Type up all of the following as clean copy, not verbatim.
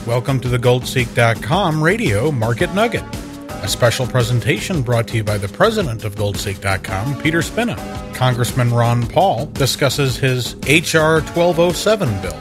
Welcome to the GoldSeek.com Radio Market Nugget, a special presentation brought to you by the president of GoldSeek.com, Peter Spina. Congressman Ron Paul discusses his HR1207 bill.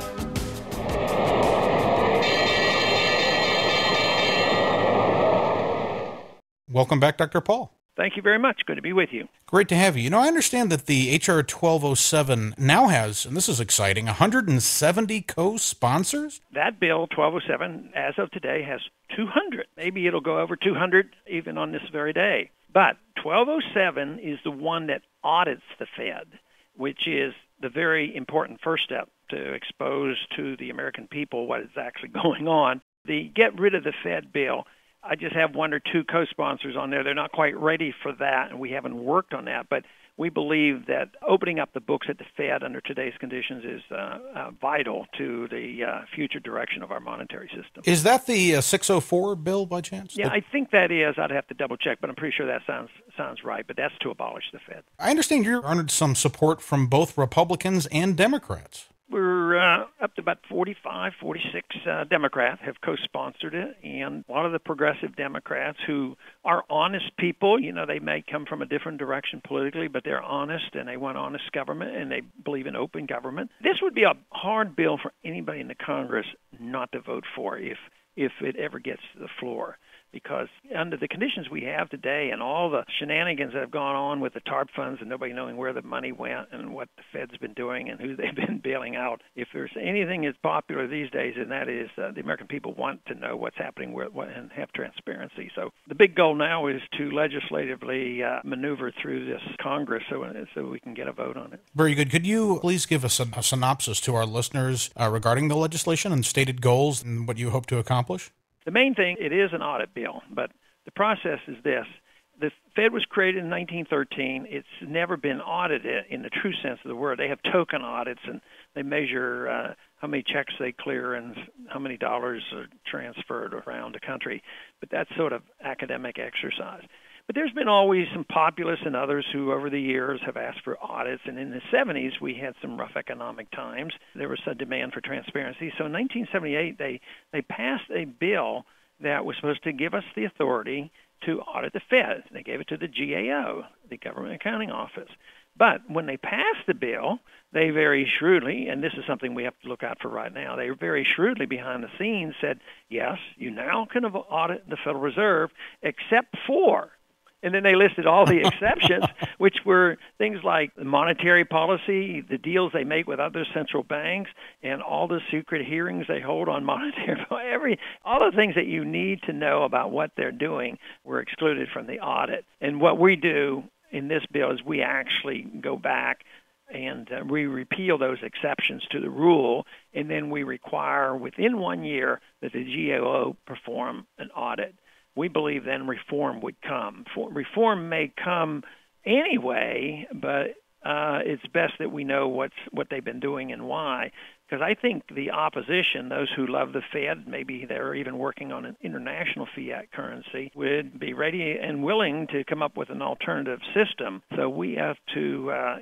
Welcome back, Dr. Paul. Thank you very much. Good to be with you. Great to have you. You know, I understand that the HR 1207 now has, and this is exciting, 170 co-sponsors? That bill, 1207, as of today, has 200. Maybe it'll go over 200 even on this very day. But 1207 is the one that audits the Fed, which is the very important first step to expose to the American people what is actually going on. The Get Rid of the Fed bill, I just have one or two co-sponsors on there. They're not quite ready for that, and we haven't worked on that. But we believe that opening up the books at the Fed under today's conditions is vital to the future direction of our monetary system. Is that the 604 bill by chance? Yeah, I think that is. I'd have to double check, but I'm pretty sure that sounds right. But that's to abolish the Fed. I understand you garnered some support from both Republicans and Democrats. We're up to about 45, 46 Democrats have co-sponsored it, and a lot of the progressive Democrats who are honest people, you know, they may come from a different direction politically, but they're honest and they want honest government and they believe in open government. This would be a hard bill for anybody in the Congress not to vote for if it ever gets to the floor. Because under the conditions we have today and all the shenanigans that have gone on with the TARP funds and nobody knowing where the money went and what the Fed's been doing and who they've been bailing out, if there's anything that's popular these days, and that is the American people want to know what's happening and have transparency. So the big goal now is to legislatively maneuver through this Congress so we can get a vote on it. Very good. Could you please give us a synopsis to our listeners regarding the legislation and stated goals and what you hope to accomplish? The main thing, it is an audit bill, but the process is this. The Fed was created in 1913. It's never been audited in the true sense of the word. They have token audits, and they measure how many checks they clear and how many dollars are transferred around the country. But that's sort of academic exercise. But there's been always some populists and others who over the years have asked for audits. And in the 70s, we had some rough economic times. There was a demand for transparency. So in 1978, they passed a bill that was supposed to give us the authority to audit the Fed. They gave it to the GAO, the Government Accounting Office. But when they passed the bill, they very shrewdly, and this is something we have to look out for right now, they very shrewdly behind the scenes said, yes, you now can audit the Federal Reserve except for. And then they listed all the exceptions, which were things like the monetary policy, the deals they make with other central banks, and all the secret hearings they hold on monetary, all the things that you need to know about what they're doing were excluded from the audit. And what we do in this bill is we actually go back and we repeal those exceptions to the rule, and then we require within 1 year that the GAO perform an audit. We believe then reform would come. Reform may come anyway, but it's best that we know what they've been doing and why. Because I think the opposition, those who love the Fed, maybe they're even working on an international fiat currency, would be ready and willing to come up with an alternative system. So we have to,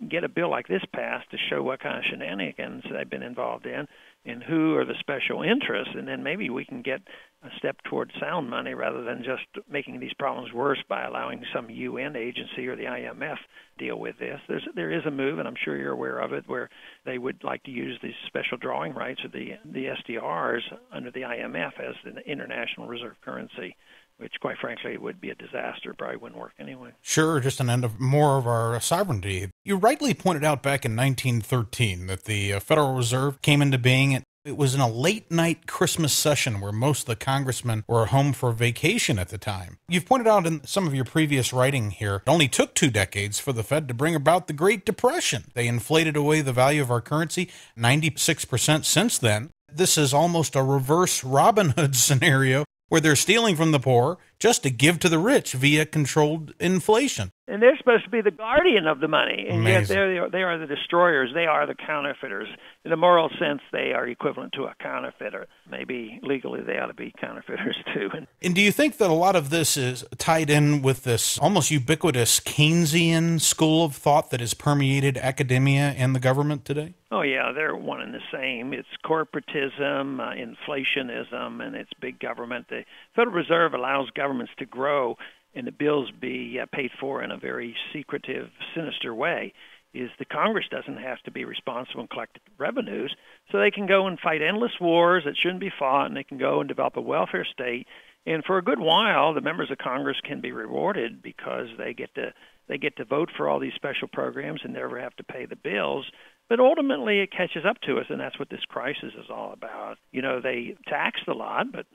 get a bill like this passed to show what kind of shenanigans they've been involved in and who are the special interests, and then maybe we can get a step toward sound money rather than just making these problems worse by allowing some UN agency or the IMF deal with this. There is a move, and I'm sure you're aware of it, where they would like to use these special drawing rights of the SDRs under the IMF as the international reserve currency, which, quite frankly, would be a disaster. Probably wouldn't work anyway. Sure, just an end of more of our sovereignty. You rightly pointed out back in 1913 that the Federal Reserve came into being. It was in a late-night Christmas session where most of the congressmen were home for vacation at the time. You've pointed out in some of your previous writing here, it only took 2 decades for the Fed to bring about the Great Depression. They inflated away the value of our currency 96% since then. This is almost a reverse Robin Hood scenario where they're stealing from the poor, just to give to the rich via controlled inflation. And they're supposed to be the guardian of the money, and yet Amazing. they are the destroyers. They are the counterfeiters. In a moral sense, they are equivalent to a counterfeiter. Maybe legally they ought to be counterfeiters too. And do you think that a lot of this is tied in with this almost ubiquitous Keynesian school of thought that has permeated academia and the government today? Oh, yeah, they're one and the same. It's corporatism, inflationism, and it's big government. The Federal Reserve allows governments to grow and the bills be paid for in a very secretive, sinister way. Is the Congress doesn't have to be responsible and collect revenues, so they can go and fight endless wars that shouldn't be fought, and they can go and develop a welfare state. And for a good while, the members of Congress can be rewarded because they get to vote for all these special programs and never have to pay the bills. But ultimately, it catches up to us, and that's what this crisis is all about. They taxed a lot, but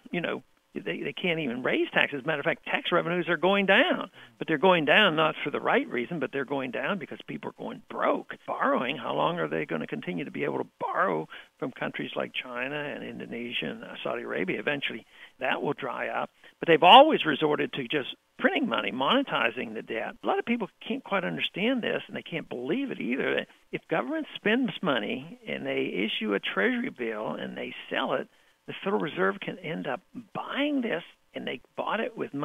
they can't even raise taxes. As a matter of fact, tax revenues are going down. But they're going down not for the right reason, but they're going down because people are going broke. Borrowing, how long are they going to continue to be able to borrow from countries like China and Indonesia and Saudi Arabia? Eventually, that will dry up. But they've always resorted to just printing money, monetizing the debt. A lot of people can't quite understand this, and they can't believe it either. If government spends money and they issue a treasury bill and they sell it, the Federal Reserve can end up buying this, and they bought it with money